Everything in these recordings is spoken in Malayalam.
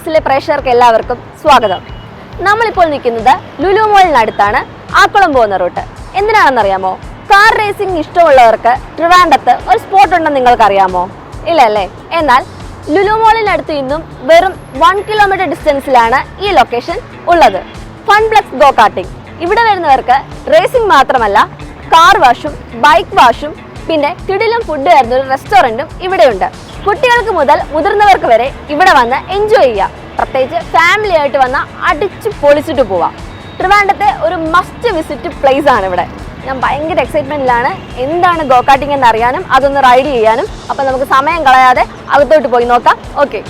ന്യൂസിലെ പ്രേക്ഷകർക്ക് എല്ലാവർക്കും സ്വാഗതം. നമ്മളിപ്പോൾ നിൽക്കുന്നത് ലുലു മോളിനടുത്താണ്. ആക്കുളം പോകുന്ന റൂട്ട്. എന്തിനാണെന്നറിയാമോ? കാർ റേസിംഗ് ഇഷ്ടമുള്ളവർക്ക് ട്രിവാൻഡ്രത്ത് ഒരു സ്പോട്ട് ഉണ്ടെന്ന് നിങ്ങൾക്കറിയാമോ? ഇല്ല അല്ലേ? എന്നാൽ ലുലു മോളിനടുത്ത് നിന്നും വെറും 1 കിലോമീറ്റർ ഡിസ്റ്റൻസിലാണ് ഈ ലൊക്കേഷൻ ഉള്ളത്. ഫൺപ്ലക്സ് ഗോ കാർട്ടിംഗ്. ഇവിടെ വരുന്നവർക്ക് റേസിംഗ് മാത്രമല്ല, കാർ വാഷും ബൈക്ക് വാഷും പിന്നെ കിടിലം ഫുഡ് വരുന്ന ഒരു റെസ്റ്റോറൻറ്റും ഇവിടെയുണ്ട്. കുട്ടികൾക്ക് മുതൽ മുതിർന്നവർക്ക് വരെ ഇവിടെ വന്ന് എൻജോയ് ചെയ്യാം. പ്രത്യേകിച്ച് ഫാമിലി ആയിട്ട് വന്ന് അടിച്ച് പൊളിച്ചിട്ട് പോവാം. ട്രിവാൻഡ്രത്തെ ഒരു മസ്റ്റ് വിസിറ്റ് പ്ലേസ് ആണ് ഇവിടെ. ഞാൻ ഭയങ്കര എക്സൈറ്റ്മെന്റിലാണ് എന്താണ് ഗോ കാർട്ടിംഗ് എന്ന് അറിയാനും അതൊന്ന് റൈഡ് ചെയ്യാനും. അപ്പം നമുക്ക് സമയം കളയാതെ അകത്തോട്ട് പോയി നോക്കാം. ഓക്കെ.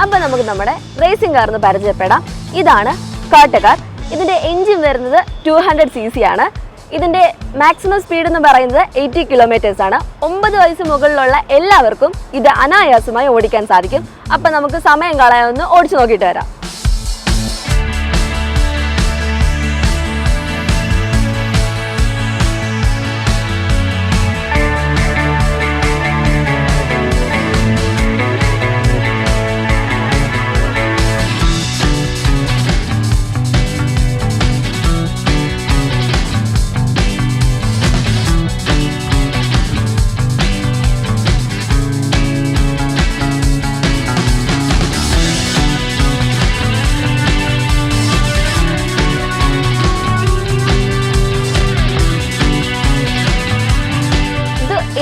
അപ്പോൾ നമുക്ക് നമ്മുടെ റേസിംഗ് കാറിന് പരിചയപ്പെടാം. ഇതാണ് കാട്ട് കാർ. ഇതിൻ്റെ എൻജിൻ വരുന്നത് 200 cc ആണ്. ഇതിൻ്റെ മാക്സിമം സ്പീഡ് എന്ന് പറയുന്നത് 80 കിലോമീറ്റേഴ്സ് ആണ്. 9 വയസ്സ് മുകളിലുള്ള എല്ലാവർക്കും ഇത് അനായാസമായി ഓടിക്കാൻ സാധിക്കും. അപ്പം നമുക്ക് സമയം കളയാനൊന്ന് ഓടിച്ചു നോക്കിയിട്ട് വരാം.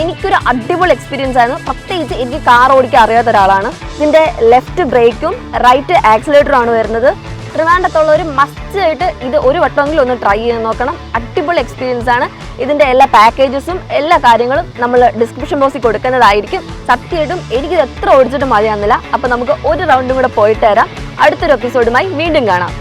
എനിക്കൊരു അടിപൊളി എക്സ്പീരിയൻസ് ആയിരുന്നു. പ്രത്യേകിച്ച് എനിക്ക് കാർ ഓടിക്കാൻ അറിയാത്ത ഒരാളാണ്. ഇതിൻ്റെ ലെഫ്റ്റ് ബ്രേക്കും റൈറ്റ് ആക്സിലേറ്ററും ആണ് വരുന്നത്. ട്രിവാൻഡ്രത്തുള്ളവർ മസ്റ്റ് ആയിട്ട് ഇത് ഒരു വട്ടമെങ്കിലും ഒന്ന് ട്രൈ ചെയ്ത് നോക്കണം. അടിപൊളി എക്സ്പീരിയൻസ് ആണ്. ഇതിൻ്റെ എല്ലാ പാക്കേജസും എല്ലാ കാര്യങ്ങളും നമ്മൾ ഡിസ്ക്രിപ്ഷൻ ബോക്സിൽ കൊടുക്കുന്നതായിരിക്കും. സത്യമായിട്ടും എനിക്കിത് എത്ര ഓടിച്ചിട്ടും മതിയാകുന്നില്ല. അപ്പോൾ നമുക്ക് ഒരു റൗണ്ടും കൂടെ പോയിട്ട് വരാം. അടുത്തൊരു എപ്പിസോഡുമായി വീണ്ടും കാണാം.